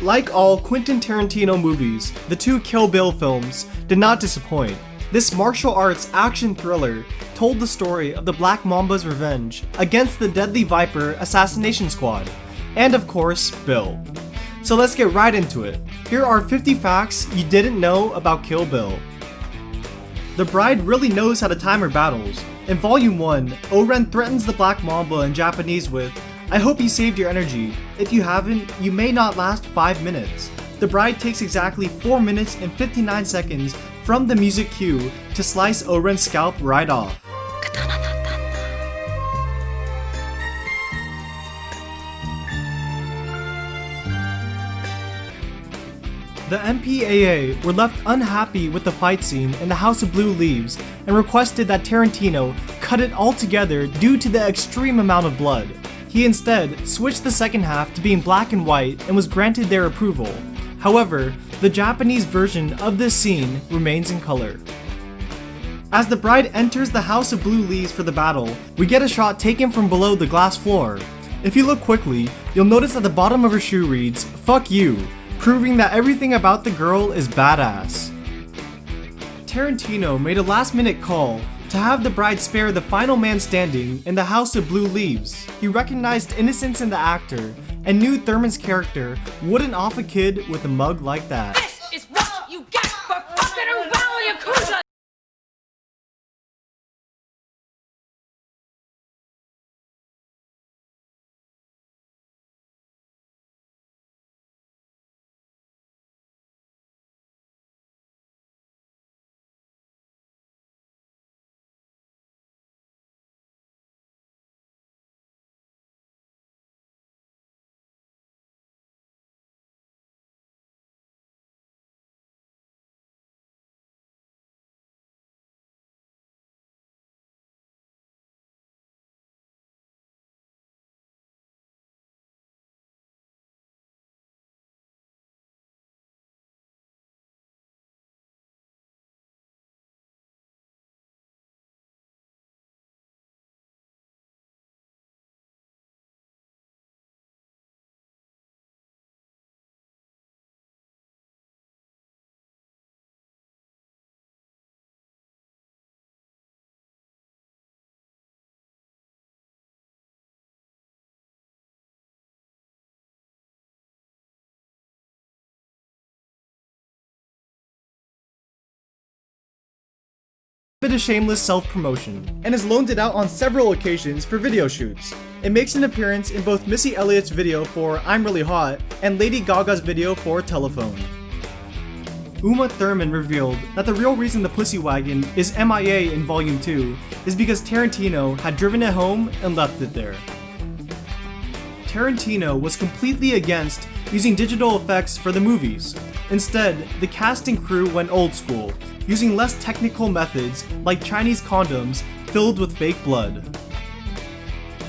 Like all Quentin Tarantino movies, the two Kill Bill films did not disappoint. This martial arts action thriller told the story of the Black Mamba's revenge against the Deadly Viper assassination squad, and of course, Bill. So let's get right into it. Here are 50 facts you didn't know about Kill Bill. The bride really knows how to time her battles. In Volume 1, O-Ren threatens the Black Mamba in Japanese with, "I hope you saved your energy. If you haven't, you may not last 5 minutes." The bride takes exactly 4 minutes and 59 seconds from the music cue to slice O-Ren's scalp right off. The MPAA were left unhappy with the fight scene in the House of Blue Leaves and requested that Tarantino cut it altogether due to the extreme amount of blood. He instead switched the second half to being black and white and was granted their approval. However, the Japanese version of this scene remains in color. As the bride enters the House of Blue Leaves for the battle, we get a shot taken from below the glass floor. If you look quickly, you'll notice at the bottom of her shoe reads, "Fuck you," proving that everything about the girl is badass. Tarantino made a last-minute call to have the bride spare the final man standing in the House of Blue Leaves. He recognized innocence in the actor and knew Thurman's character wouldn't off a kid with a mug like that. This is what you get for fucking around, Yakuza! Bit of shameless self-promotion, and has loaned it out on several occasions for video shoots. It makes an appearance in both Missy Elliott's video for I'm Really Hot and Lady Gaga's video for Telephone. Uma Thurman revealed that the real reason the Pussy Wagon is MIA in Volume 2 is because Tarantino had driven it home and left it there. Tarantino was completely against using digital effects for the movies. Instead, the cast and crew went old school, using less technical methods like Chinese condoms filled with fake blood.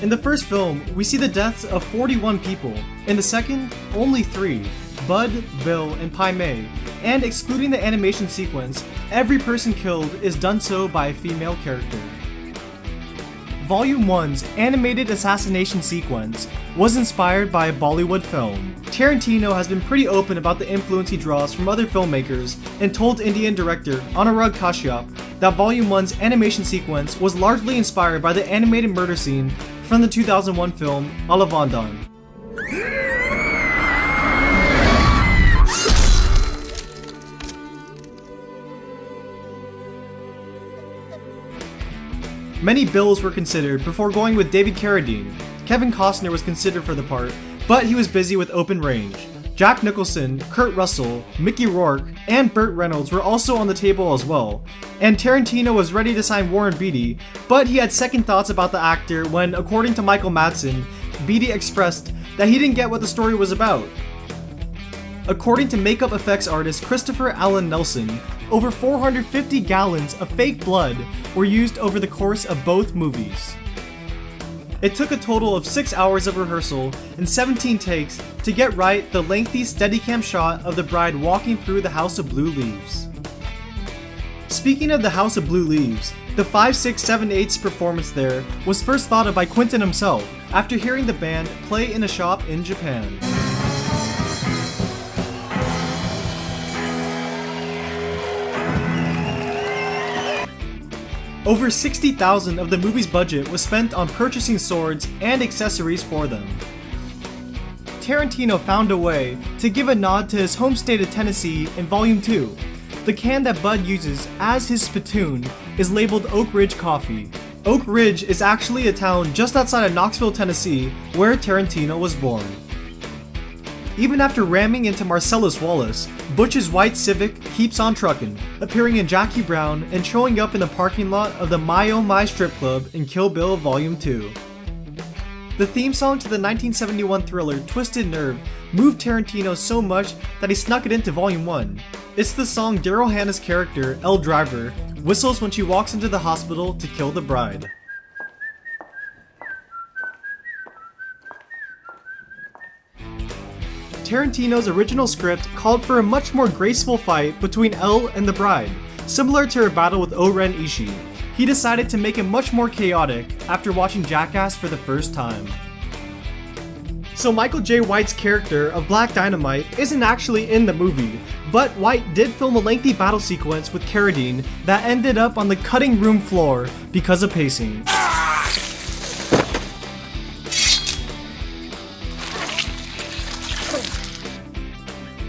In the first film, we see the deaths of 41 people. In the second, only 3, Bud, Bill, and Pai Mei, and excluding the animation sequence, every person killed is done so by a female character. Volume 1's animated assassination sequence was inspired by a Bollywood film. Tarantino has been pretty open about the influence he draws from other filmmakers and told Indian director Anurag Kashyap that Volume 1's animation sequence was largely inspired by the animated murder scene from the 2001 film Alavandan. Many bills were considered before going with David Carradine. Kevin Costner was considered for the part, but he was busy with Open Range. Jack Nicholson, Kurt Russell, Mickey Rourke, and Burt Reynolds were also on the table as well. And Tarantino was ready to sign Warren Beatty, but he had second thoughts about the actor when, according to Michael Madsen, Beatty expressed that he didn't get what the story was about. According to makeup effects artist Christopher Allen Nelson, over 450 gallons of fake blood were used over the course of both movies. It took a total of 6 hours of rehearsal and 17 takes to get right the lengthy Steadicam shot of the bride walking through the House of Blue Leaves. Speaking of the House of Blue Leaves, the 5, 6, 7, 8's performance there was first thought of by Quentin himself after hearing the band play in a shop in Japan. Over $60,000 of the movie's budget was spent on purchasing swords and accessories for them. Tarantino found a way to give a nod to his home state of Tennessee in Volume 2. The can that Bud uses as his spittoon is labeled Oak Ridge Coffee. Oak Ridge is actually a town just outside of Knoxville, Tennessee, where Tarantino was born. Even after ramming into Marcellus Wallace, Butch's white Civic keeps on trucking, appearing in Jackie Brown and showing up in the parking lot of the My Oh My strip club in Kill Bill Volume 2. The theme song to the 1971 thriller Twisted Nerve moved Tarantino so much that he snuck it into Volume 1. It's the song Daryl Hannah's character, Elle Driver, whistles when she walks into the hospital to kill the bride. Tarantino's original script called for a much more graceful fight between Elle and the bride, similar to her battle with O-Ren Ishii. He decided to make it much more chaotic after watching Jackass for the first time. So Michael J. White's character of Black Dynamite isn't actually in the movie, but White did film a lengthy battle sequence with Carradine that ended up on the cutting room floor because of pacing.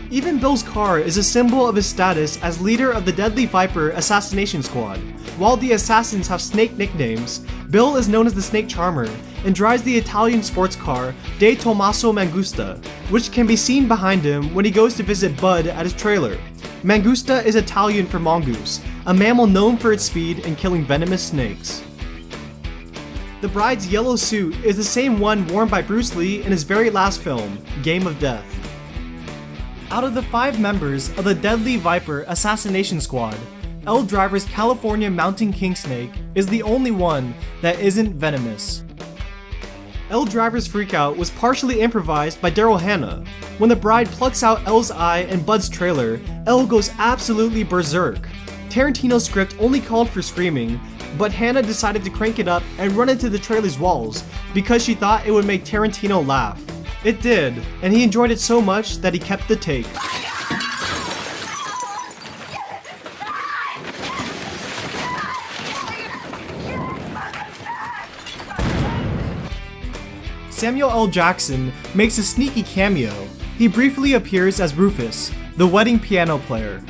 Even Bill's car is a symbol of his status as leader of the Deadly Viper assassination squad. While the assassins have snake nicknames, Bill is known as the Snake Charmer and drives the Italian sports car De Tommaso Mangusta, which can be seen behind him when he goes to visit Bud at his trailer. Mangusta is Italian for mongoose, a mammal known for its speed in killing venomous snakes. The bride's yellow suit is the same one worn by Bruce Lee in his very last film, Game of Death. Out of the 5 members of the Deadly Viper assassination squad, Elle Driver's California Mountain King Snake is the only one that isn't venomous. Elle Driver's freakout was partially improvised by Daryl Hannah. When the bride plucks out Elle's eye in Bud's trailer, Elle goes absolutely berserk. Tarantino's script only called for screaming, but Hannah decided to crank it up and run into the trailer's walls because she thought it would make Tarantino laugh. It did, and he enjoyed it so much that he kept the take. Samuel L. Jackson makes a sneaky cameo. He briefly appears as Rufus, the wedding piano player.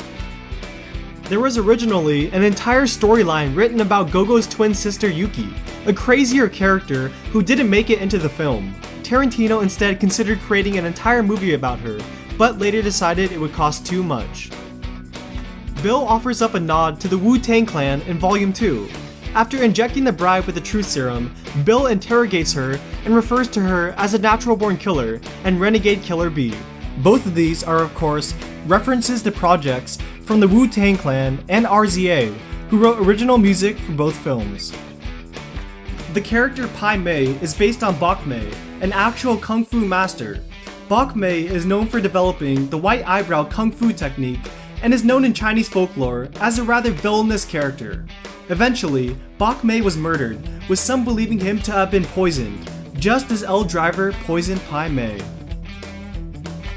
There was originally an entire storyline written about Gogo's twin sister Yuki, a crazier character who didn't make it into the film. Tarantino instead considered creating an entire movie about her, but later decided it would cost too much. Bill offers up a nod to the Wu-Tang Clan in Volume 2. After injecting the bride with the truth serum, Bill interrogates her and refers to her as a natural-born killer and renegade killer bee. Both of these are, of course, references to projects from the Wu-Tang Clan and RZA, who wrote original music for both films. The character Pai Mei is based on Bok Mei, an actual kung fu master. Bok Mei is known for developing the white eyebrow kung fu technique and is known in Chinese folklore as a rather villainous character. Eventually, Bok Mei was murdered, with some believing him to have been poisoned, just as Elle Driver poisoned Pai Mei.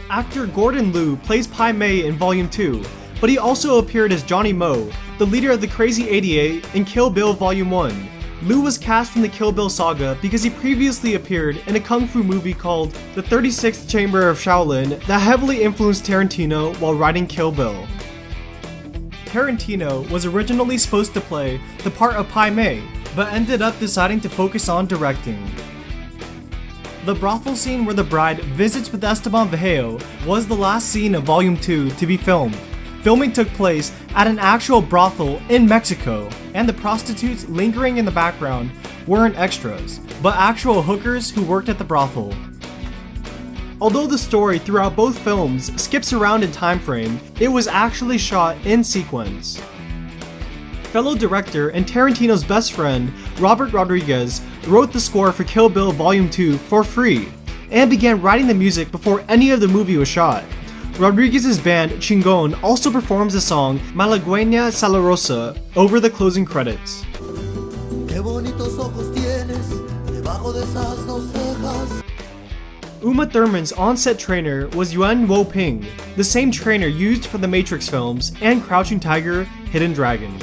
Actor Gordon Liu plays Pai Mei in Volume 2, but he also appeared as Johnny Mo, the leader of the Crazy 88 in Kill Bill Volume 1. Liu was cast in the Kill Bill saga because he previously appeared in a kung fu movie called The 36th Chamber of Shaolin that heavily influenced Tarantino while writing Kill Bill. Tarantino was originally supposed to play the part of Pai Mei, but ended up deciding to focus on directing. The brothel scene where the bride visits with Esteban Vejeo was the last scene of Volume 2 to be filmed. Filming took place at an actual brothel in Mexico, and the prostitutes lingering in the background weren't extras, but actual hookers who worked at the brothel. Although the story throughout both films skips around in time frame, it was actually shot in sequence. Fellow director and Tarantino's best friend, Robert Rodriguez, wrote the score for Kill Bill Volume 2 for free, and began writing the music before any of the movie was shot. Rodriguez's band, Chingon, also performs the song Malagueña Salarosa over the closing credits. Uma Thurman's on-set trainer was Yuen Wo-ping, the same trainer used for the Matrix films and Crouching Tiger, Hidden Dragon.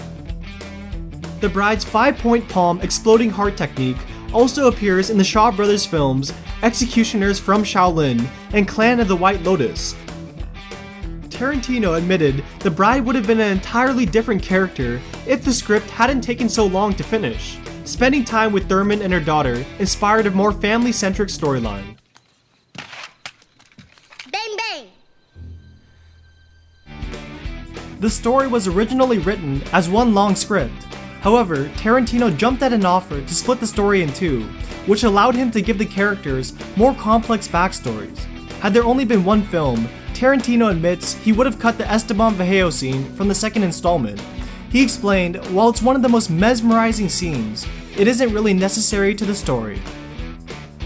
The The bride's 5-point palm exploding heart technique also appears in the Shaw Brothers films Executioners from Shaolin and Clan of the White Lotus. Tarantino admitted the bride would have been an entirely different character if the script hadn't taken so long to finish. Spending time with Thurman and her daughter inspired a more family-centric storyline. Bang bang! The story was originally written as one long script. However, Tarantino jumped at an offer to split the story in two, which allowed him to give the characters more complex backstories. Had there only been one film, Tarantino admits he would have cut the Esteban Vallejo scene from the second installment. He explained, while it's one of the most mesmerizing scenes, it isn't really necessary to the story.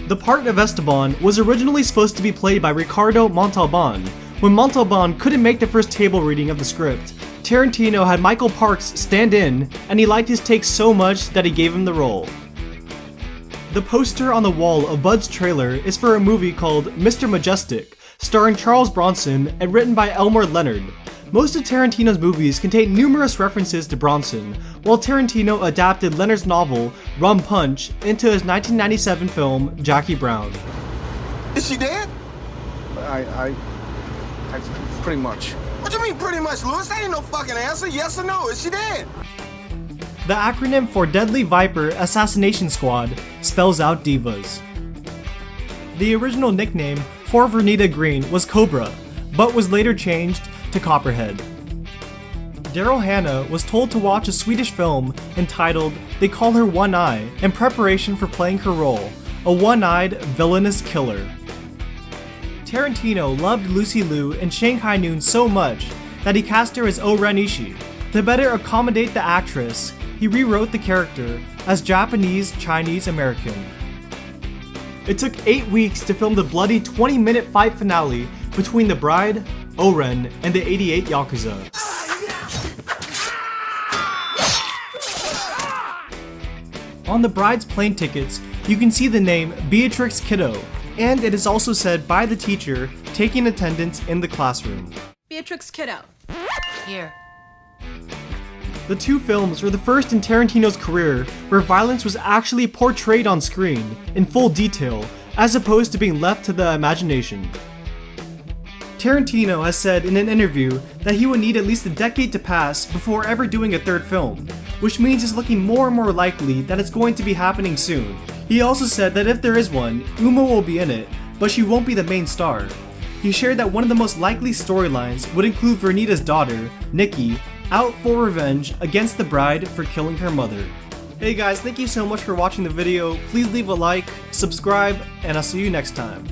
The part of Esteban was originally supposed to be played by Ricardo Montalban. When Montalban couldn't make the first table reading of the script, Tarantino had Michael Parks stand in, and he liked his take so much that he gave him the role. The poster on the wall of Bud's trailer is for a movie called Mr. Majestic, starring Charles Bronson and written by Elmore Leonard. Most of Tarantino's movies contain numerous references to Bronson, while Tarantino adapted Leonard's novel Rum Punch into his 1997 film Jackie Brown. Is she dead? I pretty much. What you mean pretty much, Lewis? That ain't no fucking answer. Yes or no? Is she dead? The acronym for Deadly Viper Assassination Squad spells out divas. The original nickname for Vernita Green was Cobra, but was later changed to Copperhead. Daryl Hannah was told to watch a Swedish film entitled They Call Her One Eye in preparation for playing her role, a one-eyed villainous killer. Tarantino loved Lucy Liu and Shanghai Noon so much that he cast her as O-Ren Ishii. To better accommodate the actress, he rewrote the character as Japanese Chinese American. It took 8 weeks to film the bloody 20-minute fight finale between the bride, O-Ren, and the 88 Yakuza. On the bride's plane tickets, you can see the name Beatrix Kiddo, and it is also said by the teacher taking attendance in the classroom. Beatrix Kiddo. Here. The two films were the first in Tarantino's career where violence was actually portrayed on screen in full detail, as opposed to being left to the imagination. Tarantino has said in an interview that he would need at least a decade to pass before ever doing a third film, which means it's looking more and more likely that it's going to be happening soon. He also said that if there is one, Uma will be in it, but she won't be the main star. He shared that one of the most likely storylines would include Vernita's daughter, Nikki, out for revenge against the bride for killing her mother. Hey guys, thank you so much for watching the video. Please leave a like, subscribe, and I'll see you next time.